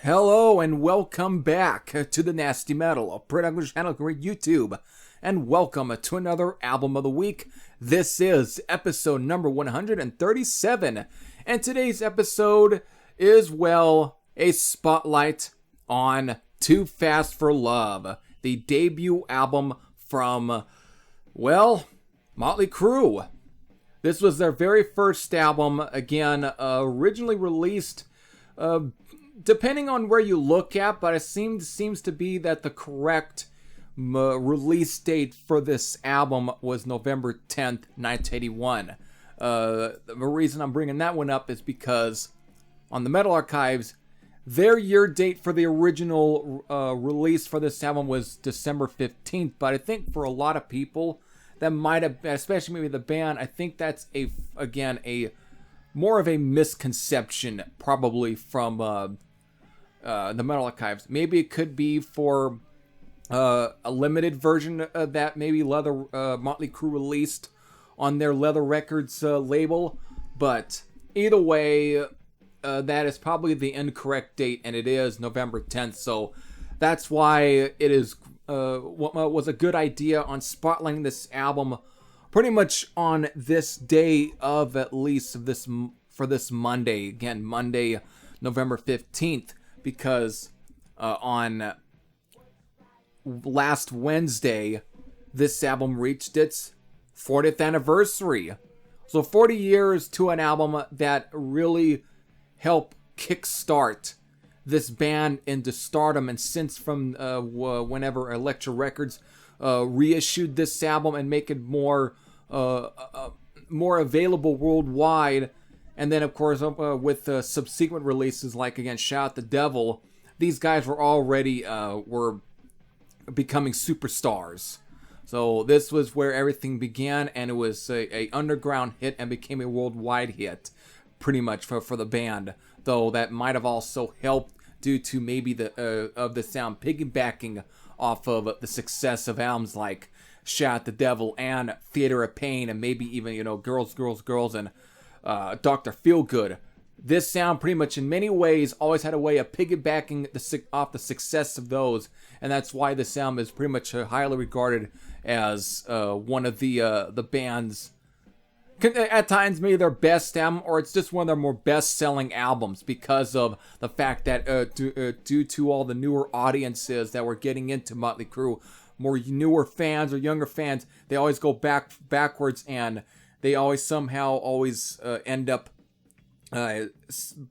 Hello and welcome back to the Nasty Metal Production channel here at YouTube, and welcome to another album of the week. This is episode number 137, and today's episode is, well, a spotlight on Too Fast for Love, the debut album from, well, Mötley Crüe. This was their very first album, again, originally released, depending on where you look at, but it seems to be that the correct release date for this album was November 10th, 1981. The reason I'm bringing that one up is because on the Metal Archives, their year date for the original release for this album was December 15th, but I think for a lot of people that might have, especially maybe the band, I think that's a more of a misconception probably from the Metal Archives. Maybe it could be for a limited version that maybe Mötley Crüe released on their Leathür Records label, but either way, that is probably the incorrect date, and it is November 10th, so that's why it is what was a good idea on spotlighting this album pretty much on this day of at least for this Monday, again, Monday, November 15th, because on last Wednesday, this album reached its 40th anniversary. So 40 years to an album that really helped kickstart this band into stardom, and since from whenever Elektra Records reissued this album and make it more available worldwide, and then of course with subsequent releases like, again, Shout at the Devil, these guys were already were becoming superstars. So this was where everything began, and it was a underground hit and became a worldwide hit pretty much for the band, though that might have also helped due to maybe the sound piggybacking off of the success of albums like Shout at the Devil and Theater of Pain, and maybe even, Girls, Girls, Girls, and Dr. Feelgood. This sound pretty much in many ways always had a way of piggybacking off the success of those, and that's why this sound is pretty much highly regarded as one of the band's, at times maybe their best album, or it's just one of their more best-selling albums, because of the fact that due to all the newer audiences that were getting into Mötley Crüe, more newer fans or younger fans, they always go backwards, and they always end up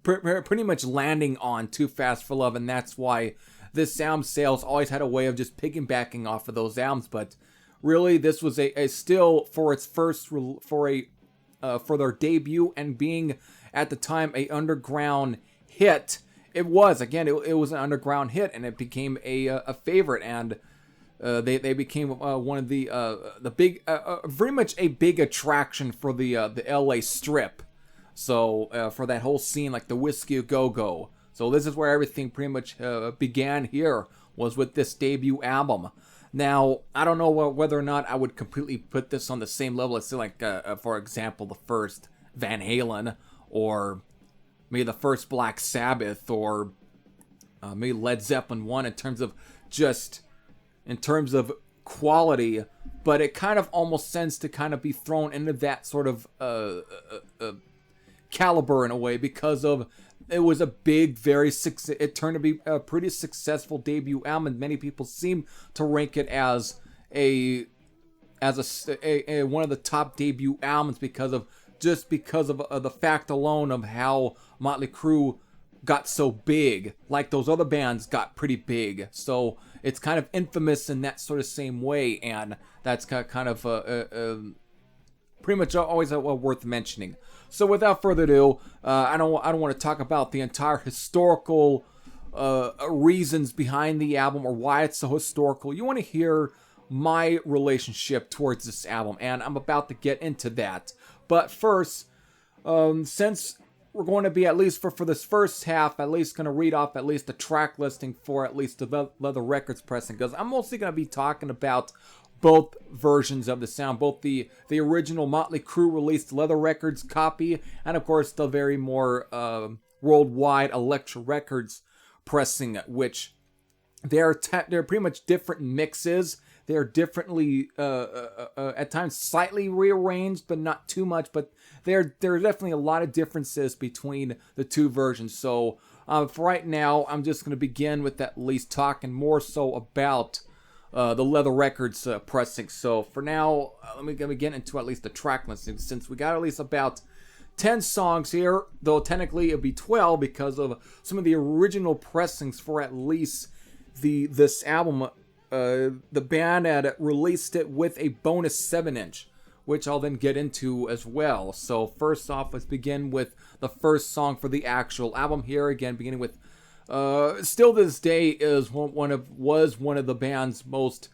pretty much landing on Too Fast for Love, and that's why this album sales always had a way of just piggybacking off of those albums. But really, this was a still for its first for their debut and being at the time a underground hit. It was it was an underground hit, and it became a favorite, and they became one of the big very much a big attraction for the LA Strip. So for that whole scene, like the Whiskey A Go Go. So this is where everything pretty much began here, was with this debut album. Now, I don't know whether or not I would completely put this on the same level as, like, for example, the first Van Halen, or maybe the first Black Sabbath, or maybe Led Zeppelin 1 in terms of quality, but it kind of almost tends to kind of be thrown into that sort of caliber in a way, because of it was a big, it turned to be a pretty successful debut album, and many people seem to rank it as one of the top debut albums because of the fact alone of how Mötley Crüe got so big, like those other bands got pretty big. So it's kind of infamous in that sort of same way, and that's kind of pretty much always worth mentioning. So without further ado, I don't want to talk about the entire historical reasons behind the album or why it's so historical. You want to hear my relationship towards this album, and I'm about to get into that. But first, since we're going to be, at least for this first half, at least going to read off at least the track listing for at least the Leathür Records pressing, because I'm mostly going to be talking about both versions of the sound, both the original Mötley Crüe released Leathür Records copy, and of course the very more worldwide Elektra Records pressing, which they're pretty much different mixes. They're differently, at times slightly rearranged, but not too much. But there are definitely a lot of differences between the two versions. So for right now, I'm just going to begin with at least talking more so about the Leathür Records pressing. So for now, let me get into at least the track listing, since we got at least about 10 songs here, though technically it'd be 12 because of some of the original pressings for at least this album. The band had released it with a bonus 7-inch, which I'll then get into as well. So first off, let's begin with the first song for the actual album here. Again, beginning with still this day is was one of the band's most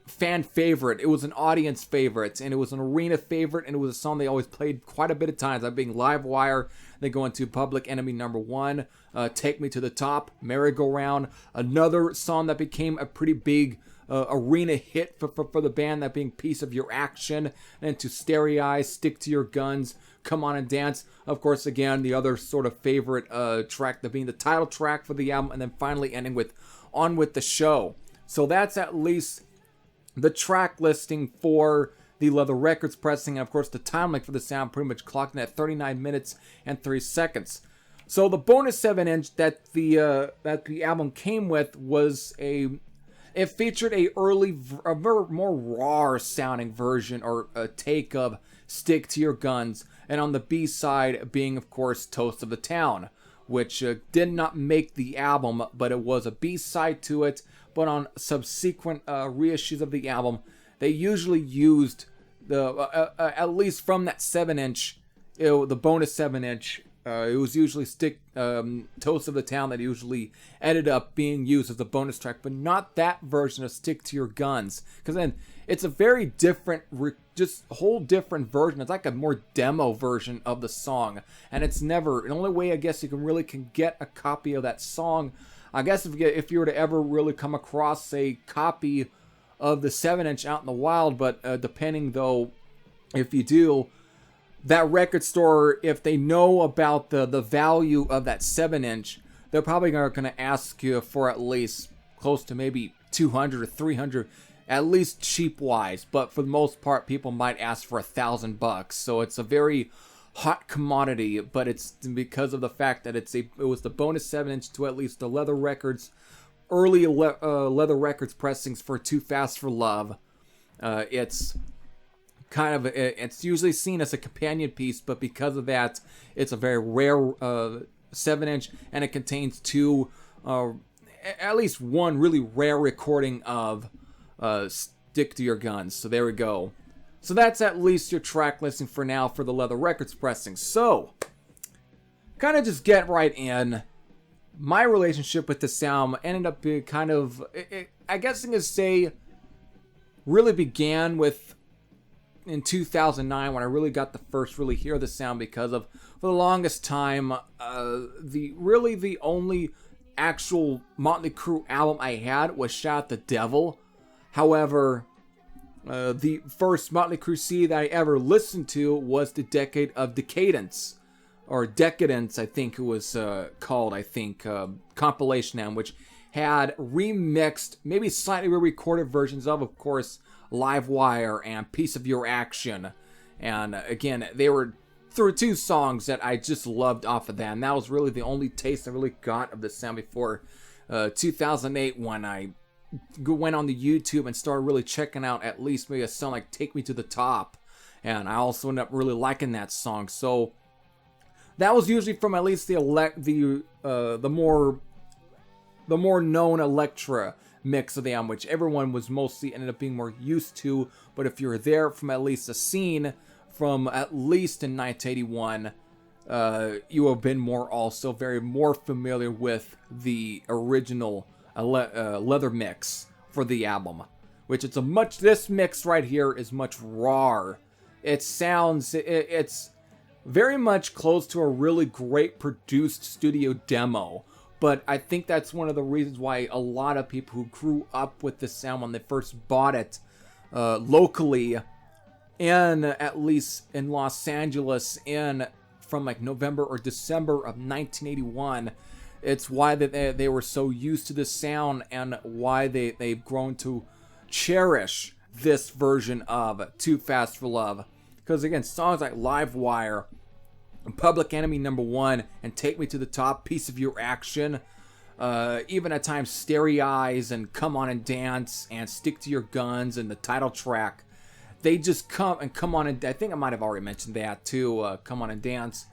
fan favorite. It was an audience favorite, and it was an arena favorite, and it was a song they always played quite a bit of times. That being Livewire. They go into Public Enemy #1, Take Me to the Top, Merry-Go-Round, another song that became a pretty big arena hit for the band, that being Piece of Your Action, and to Starry Eyes, Stick to Your Guns, Come On and Dance. Of course, again, the other sort of favorite track, that being the title track for the album, and then finally ending with On With the Show. So that's at least the track listing for the Leathür Records pressing, and of course the time length for the sound pretty much clocked in at 39 minutes and 3 seconds. So the bonus 7-inch that the album came with was it featured a more raw sounding version or a take of Stick to Your Guns, and on the B side being of course Toast of the Town, which did not make the album, but it was a B side to it. But on subsequent reissues of the album, they usually used at least from that 7-inch, the bonus 7-inch. It was usually Toast of the Town that usually ended up being used as a bonus track, but not that version of Stick to Your Guns, because then it's a very different, just whole different version. It's like a more demo version of the song, and it's never. The only way I guess you can get a copy of that song, I guess if you were to ever really come across a copy of the 7-inch out in the wild, but depending though, if you do, that record store, if they know about the value of that 7-inch, they're probably going to ask you for at least close to maybe 200 or 300, at least cheap wise. But for the most part, people might ask for $1,000. So it's a very hot commodity, but it's because of the fact that it was the bonus 7-inch to at least the Leathür Records, early Leathür Records pressings for Too Fast for Love. It's kind of, it's usually seen as a companion piece, but because of that, it's a very rare 7-inch, and it contains at least one really rare recording of Stick to Your Guns. So there we go. So that's at least your track listing for now for the Leathür Records pressing. So, kind of just get right in. My relationship with the sound ended up being kind of, I guess I can say, really began in 2009 when I really got to first really hear the sound, because of, for the longest time, the only actual Mötley Crüe album I had was Shout at the Devil. However, the first Mötley Crüe CD that I ever listened to was The Decade of Decadence, or Decadence, I think it was called, compilation album, which had remixed, maybe slightly re-recorded versions of course, Livewire and Piece of Your Action. And again, they were through two songs that I just loved off of that, and that was really the only taste I really got of the sound before 2008, when I went on the YouTube and started really checking out at least maybe a song like Take Me to the Top, and I also ended up really liking that song. So that was usually from at least the more known Elektra mix of the album, which everyone was mostly ended up being more used to. But if you're there from at least a scene from at least in 1981, you have been also very more familiar with the original leather mix for the album, which this mix right here is much rawer. It's very much close to a really great produced studio demo. But I think that's one of the reasons why a lot of people who grew up with this sound when they first bought it locally, at least in Los Angeles, from like November or December of 1981, it's why they were so used to this sound, and why they've grown to cherish this version of Too Fast for Love. Because again, songs like Live Wire, Public Enemy #1, and Take Me to the Top, Piece of Your Action, even at times Starry Eyes and Come On and Dance and Stick to Your Guns and the title track, they just come on, and I think I might have already mentioned that too, Come On and Dance.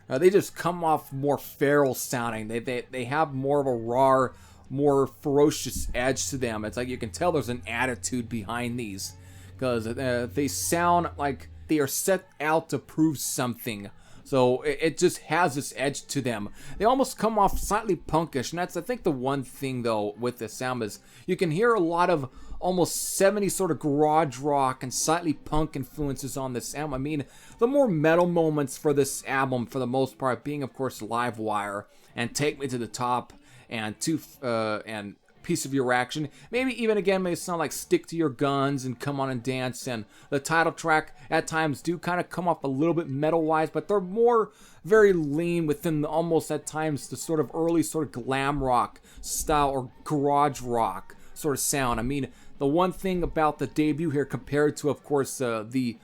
They just come off more feral sounding. They have more of a raw, more ferocious edge to them. It's like you can tell there's an attitude behind these, because they sound like they are set out to prove something. So it just has this edge to them. They almost come off slightly punkish, and that's, I think, the one thing though with the sound is you can hear a lot of almost 70s sort of garage rock and slightly punk influences on this album. I mean, the more metal moments for this album, for the most part, being of course Live Wire and Take Me to the Top and Piece of Your Action. Maybe even again may sound like Stick to Your Guns and Come On and Dance, and the title track at times do kind of come off a little bit metal-wise, but they're more very lean within the, almost at times the sort of early sort of glam rock style or garage rock sort of sound. I mean, the one thing about the debut here compared to, of course, the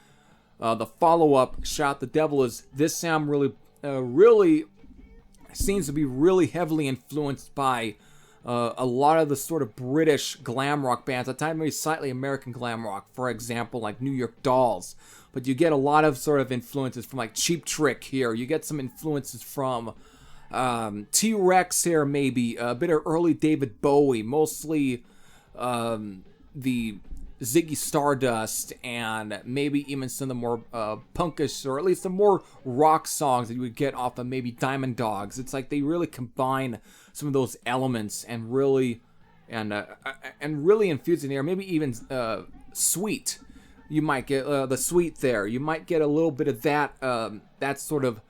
follow-up, Shot the Devil, is this sound really seems to be really heavily influenced by a lot of the sort of British glam rock bands, at times maybe slightly American glam rock, for example, like New York Dolls. But you get a lot of sort of influences from like Cheap Trick here. You get some influences from T-Rex here, maybe a bit of early David Bowie, mostly the Ziggy Stardust, and maybe even some of the more punkish, or at least the more rock songs that you would get off of maybe Diamond Dogs. It's like they really combine some of those elements and really infuse in here. Maybe even Sweet. You might get the Sweet there. You might get a little bit of that that sort of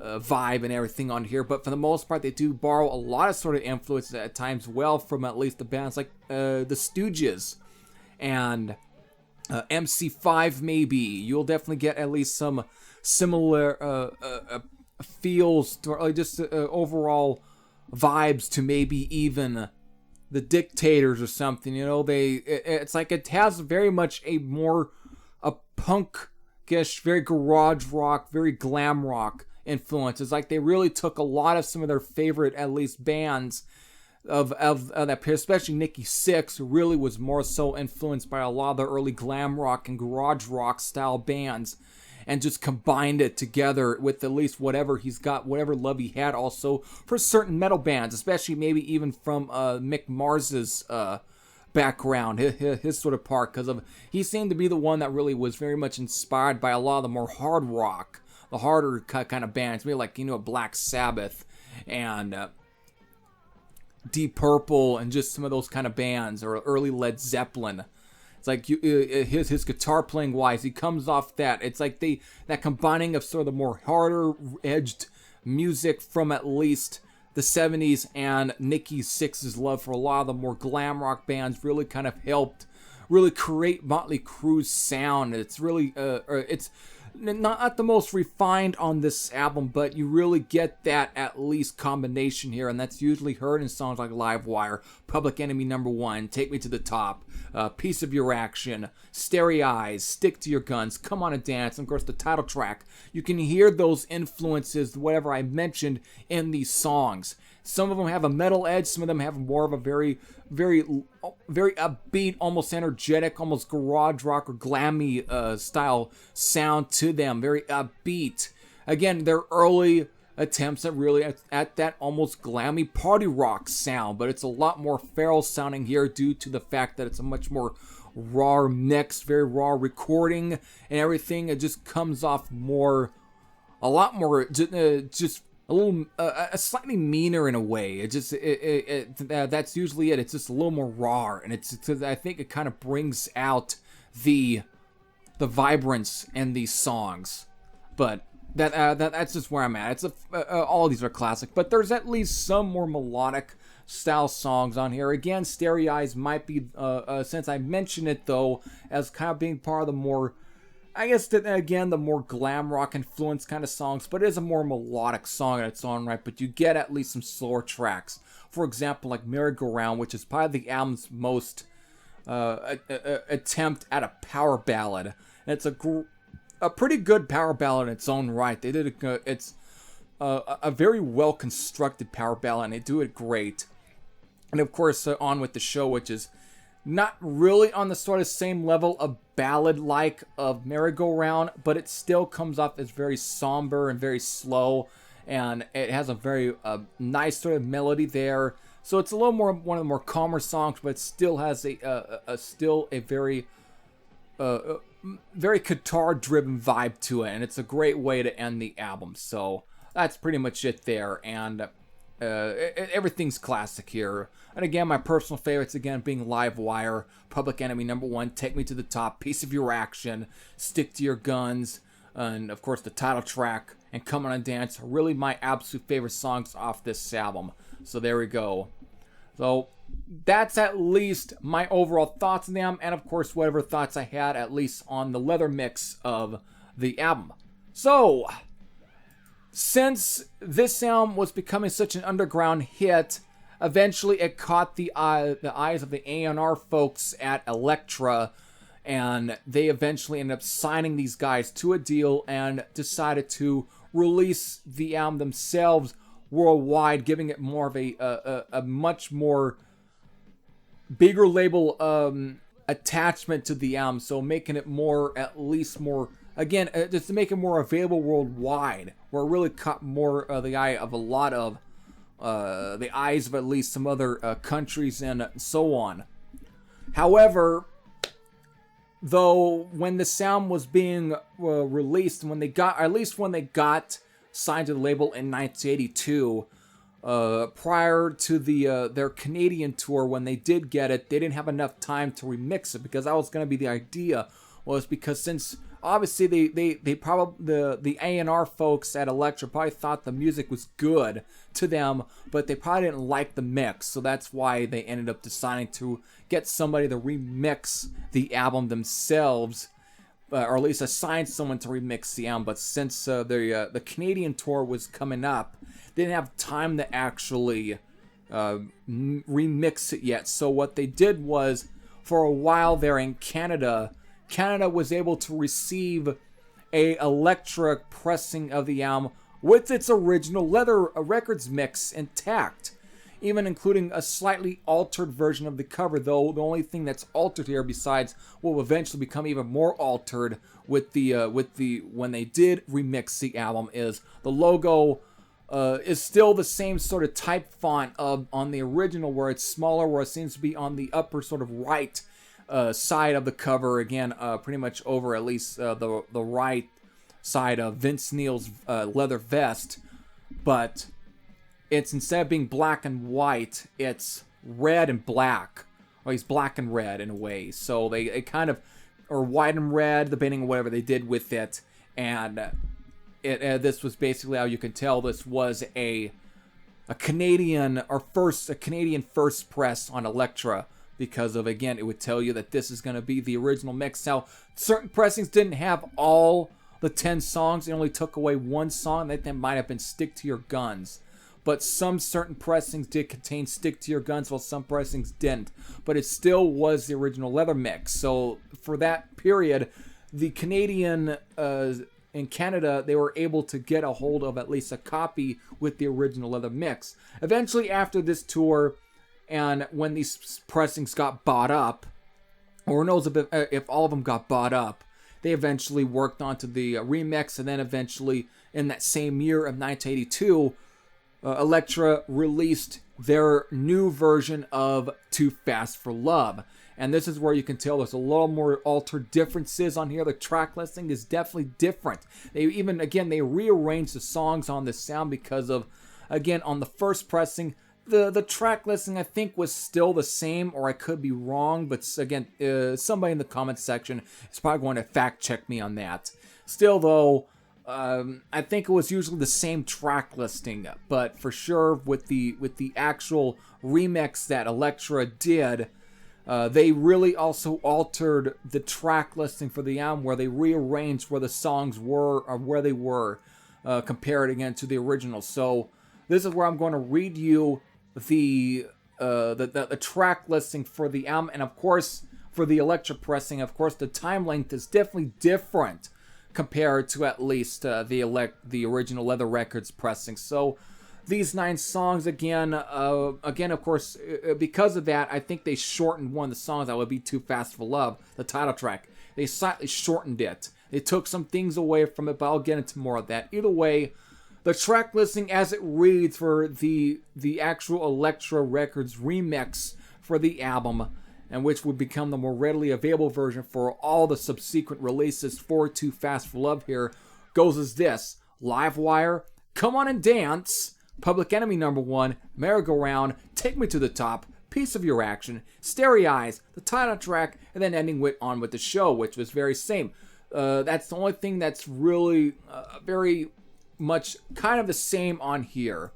vibe and everything on here, but for the most part they do borrow a lot of sort of influences at times well from at least the bands like the Stooges and MC5 maybe. You'll definitely get at least some similar feels to, or just overall vibes to maybe even the Dictators or something. You know, it's like it has very much a punkish, very garage rock, very glam rock influence. It's like they really took a lot of some of their favorite, at least, bands of that period, especially Nikki Sixx, who really was more so influenced by a lot of the early glam rock and garage rock style bands, and just combined it together with at least whatever he's got, whatever love he had also for certain metal bands, especially maybe even from Mick Mars's background, his sort of part, because he seemed to be the one that really was very much inspired by a lot of the more hard rock, the harder kind of bands, maybe like, Black Sabbath and Deep Purple and just some of those kind of bands, or early Led Zeppelin. It's like his guitar playing wise, he comes off that. It's like that combining of sort of the more harder edged music from at least the 70s and Nikki Sixx's love for a lot of the more glam rock bands really kind of helped really create Mötley Crüe's sound. It's really it's not the most refined on this album, but you really get that at least combination here, and that's usually heard in songs like Live Wire, Public Enemy #1, Take Me to the Top, Piece of Your Action, Starry Eyes, Stick to Your Guns, Come On and Dance, and of course the title track. You can hear those influences, whatever I mentioned, in these songs. Some of them have a metal edge, some of them have more of a very, very, very upbeat, almost energetic, almost garage rock or glammy style sound to them. Very upbeat. Again, their early attempts at that almost glammy party rock sound, but it's a lot more feral sounding here due to the fact that it's a much more raw mix, very raw recording and everything. It just comes off a lot more just a little, slightly meaner in a way. That's usually it. It's just a little more raw, and I think it kind of brings out the vibrance in these songs. But that's just where I'm at. All these are classic, but there's at least some more melodic style songs on here. Again, Starry Eyes might be, since I mentioned it though, as kind of being part of the more I guess that, again, the more glam rock influenced kind of songs, but it is a more melodic song in its own right, but you get at least some slower tracks. For example, like Merry-Go-Round, which is probably the album's most attempt at a power ballad. And it's a pretty good power ballad in its own right. They did it's a very well constructed power ballad, and they do it great. And of course, On With The Show, which is not really on the sort of same level of ballad-like of Merry-Go-Round, but it still comes off as very somber and very slow, and it has a very nice sort of melody there. So it's a little more one of the more calmer songs, but it still has still a very very guitar-driven vibe to it, and it's a great way to end the album. So that's pretty much it there, and everything's classic here. And again, my personal favorites again being Live Wire, Public Enemy #1, Take Me to the Top, Piece of Your Action, Stick to Your Guns, and of course the title track, and Come On and Dance are really my absolute favorite songs off this album. So there we go. So that's at least my overall thoughts on them, and of course whatever thoughts I had at least on the leather mix of the album. So since this album was becoming such an underground hit, eventually it caught the eyes of the A&R folks at Elektra, and they eventually ended up signing these guys to a deal and decided to release the album themselves worldwide, giving it more of a much more bigger label attachment to the album, so making it more, at least more, again, just to make it more available worldwide, where it really caught more the eye of a lot of the eyes of at least some other countries and so on. However, though, when the sound was being released, when they got signed to the label in 1982, prior to their Canadian tour, when they did get it, they didn't have enough time to remix it, because that was going to be the idea, was because since obviously they probably the A&R folks at Elektra probably thought the music was good to them, but they probably didn't like the mix, so that's why they ended up deciding to get somebody to remix the album themselves, or at least assign someone to remix the album. But since the Canadian tour was coming up, they didn't have time to actually remix it yet. So what they did was, for a while there in Canada was able to receive a Elektra pressing of the album with its original Leathür Records mix intact, even including a slightly altered version of the cover, though the only thing that's altered here, besides what will eventually become even more altered with the when they did remix the album, is the logo is still the same sort of type font on the original, where it's smaller, where it seems to be on the upper sort of right side of the cover, again, pretty much over at least the right side of Vince Neil's leather vest, but it's, instead of being black and white, it's red and black, or he's black and red in a way, so they kind of, or white and red, depending on whatever they did with it, and this was basically how you can tell this was a Canadian first press on Elektra, because of, again, it would tell you that this is going to be the original mix. Now, certain pressings didn't have all the 10 songs. It only took away one song. That might have been Stick to Your Guns. But some certain pressings did contain Stick to Your Guns, while some pressings didn't. But it still was the original leather mix. So for that period, the Canadian, in Canada, they were able to get a hold of at least a copy with the original leather mix. Eventually, after this tour, and when these pressings got bought up, or who knows if all of them got bought up, they eventually worked onto the remix, and then eventually in that same year of 1982, Elektra released their new version of Too Fast for Love. And this is where you can tell there's a little more altered differences on here. The track listing is definitely different. They even, again, they rearranged the songs on this sound because of, again, on the first pressing, the track listing, I think, was still the same, or I could be wrong, but again, somebody in the comments section is probably going to fact check me on that. Still, though, I think it was usually the same track listing, but for sure, with the actual remix that Elektra did, They really also altered the track listing for the album, where they rearranged where the songs were or where they were, compared again to the original. So this is where I'm going to read you the track listing for the album, and of course for the Elektra pressing, of course the time length is definitely different compared to at least the original Leathür Records pressing. So these 9 songs, again, of course, because of that, I think they shortened one of the songs that would be Too Fast for Love, the title track. They slightly shortened it. They took some things away from it, but I'll get into more of that. Either way, the track listing as it reads for the actual Leathür Records remix for the album, and which would become the more readily available version for all the subsequent releases for Too Fast for Love here, goes as this: Livewire, Come On and Dance, Public Enemy number 1, Merry-Go-Round, Take Me to the Top, Piece of Your Action, Starry Eyes, the title track, and then ending with On With the Show, which was very same. That's the only thing that's really very much kind of the same on here.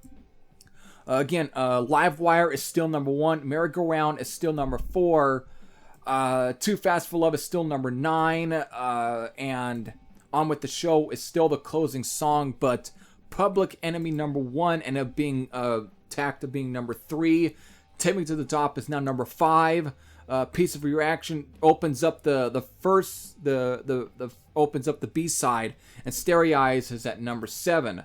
Again, Livewire is still number 1, Merry-Go-Round is still number 4, Too Fast for Love is still number 9, and On With the Show is still the closing song, but Public Enemy number 1 ended up being tacked to being number 3. Take Me to the Top is now number 5. Piece of Your Action opens up the opens up the B-side, and Starry Eyes is at number 7.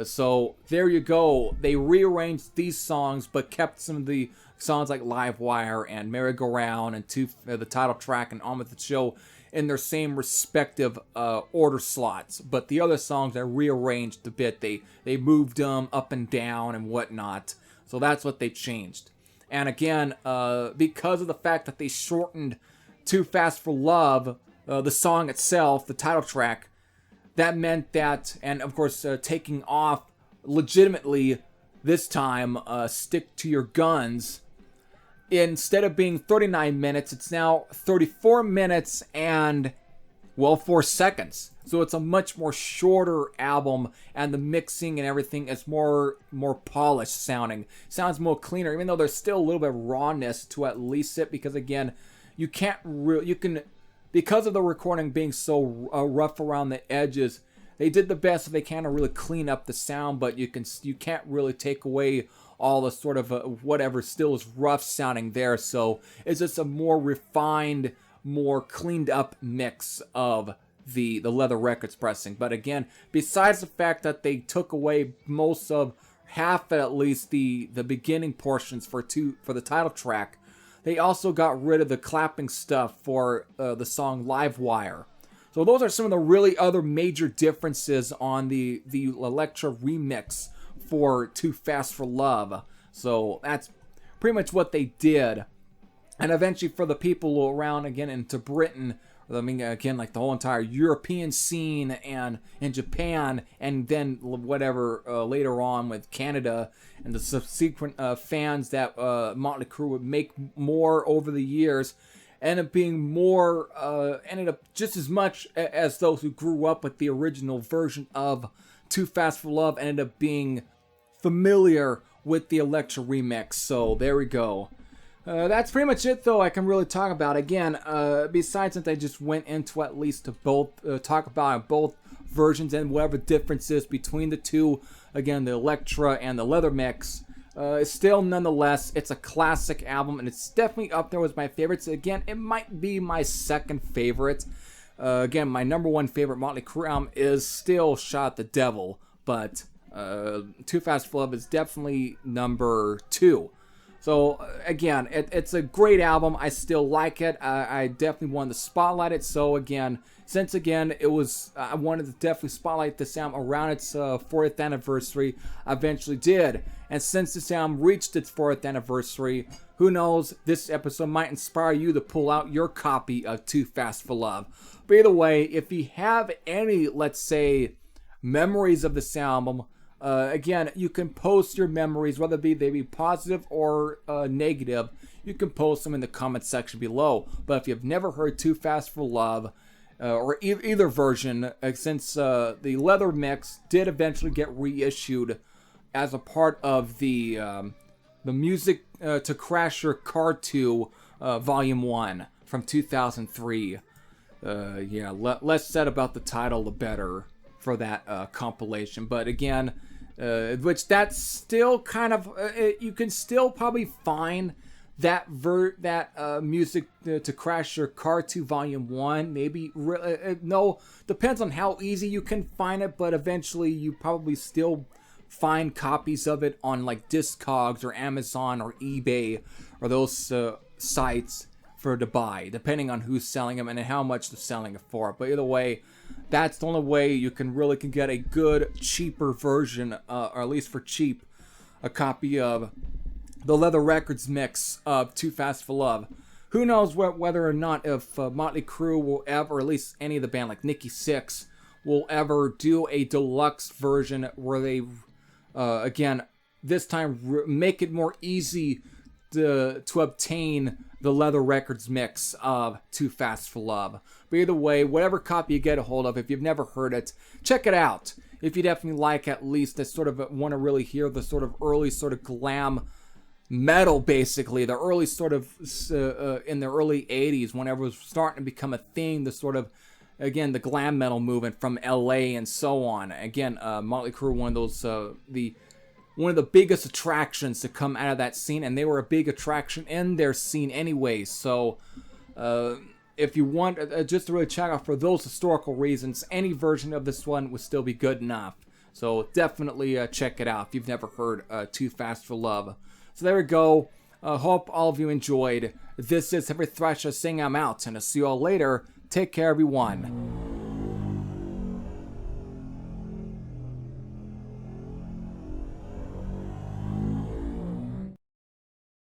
So there you go. They rearranged these songs, but kept some of the songs like Livewire and Merry-Go-Round and the title track and On With the Show in their same respective order slots. But the other songs are rearranged a bit. They moved them up and down and whatnot. So that's what they changed. And again, because of the fact that they shortened Too Fast for Love, the song itself, the title track, that meant that, and of course taking off legitimately this time, Stick to Your Guns, instead of being 39 minutes, it's now 34 minutes and, 4 seconds. So it's a much more shorter album, and the mixing and everything is more polished sounding. Sounds more cleaner, even though there's still a little bit of rawness to at least it, because again, because of the recording being so rough around the edges, they did the best they can to really clean up the sound, but you can't really take away all the sort of whatever still is rough sounding there. So it's just a more refined, more cleaned up mix of the Leathür Records pressing. But again, besides the fact that they took away most of half at least the beginning portions for the title track, they also got rid of the clapping stuff for the song Livewire. So those are some of the really other major differences on the Elektra remix for Too Fast for Love. So that's pretty much what they did. And eventually for the people around again into Britain, I mean, again, like the whole entire European scene and in Japan, and then whatever later on with Canada and the subsequent fans that Mötley Crüe would make more over the years, ended up just as much as those who grew up with the original version of Too Fast for Love ended up being familiar with the Elektra remix. So there we go. That's pretty much it, though, I can really talk about. Again, besides that I just went into at least to both, talk about both versions and whatever differences between the two. Again, the Elektra and the Leathür mix. Still, nonetheless, it's a classic album, and it's definitely up there with my favorites. Again, it might be my second favorite. Again, my number 1 favorite Mötley Crüe album is still Shot the Devil, but Too Fast for Love is definitely number 2. So, again, it's a great album. I still like it. I definitely wanted to spotlight it. So, again, since, again, I wanted to definitely spotlight this album around its 4th anniversary, I eventually did. And since this album reached its 4th anniversary, who knows, this episode might inspire you to pull out your copy of Too Fast for Love. But either way, if you have any, let's say, memories of this album, again, you can post your memories, whether they be positive or negative. You can post them in the comment section below. But if you've never heard Too Fast for Love, or either version, since the Leathür mix did eventually get reissued as a part of the Music to Crash Your Car 2 Volume 1 from 2003. Yeah, less said about the title, the better for that compilation. But again, which that's still kind of, you can still probably find that music to Crash Your Car 2 Volume 1. Maybe, no, depends on how easy you can find it, but eventually you probably still find copies of it on like Discogs or Amazon or eBay or those sites for to buy, depending on who's selling them and how much they're selling it for. But either way, that's the only way you can get a good, cheaper version, or at least for cheap, a copy of the Leathür Records mix of Too Fast for Love. Who knows whether or not if Mötley Crüe will ever, or at least any of the band like Nikki Sixx, will ever do a deluxe version where they, again, this time make it more easy to obtain the Leathür Records mix of Too Fast for Love. But either way, whatever copy you get a hold of, if you've never heard it, check it out. If you definitely like at least that sort of want to really hear the sort of early sort of glam metal, basically, the early sort of, in the early 80s, whenever it was starting to become a thing, the sort of, again, the glam metal movement from LA and so on. Again, Mötley Crüe, one of those, one of the biggest attractions to come out of that scene, and they were a big attraction in their scene anyway. So if you want just to really check out for those historical reasons, any version of this one would still be good enough. So definitely check it out if you've never heard Too Fast for Love. So there we go. Hope all of you enjoyed. This is Heavy Thrasher saying I'm out, and I'll see you all later. Take care, everyone.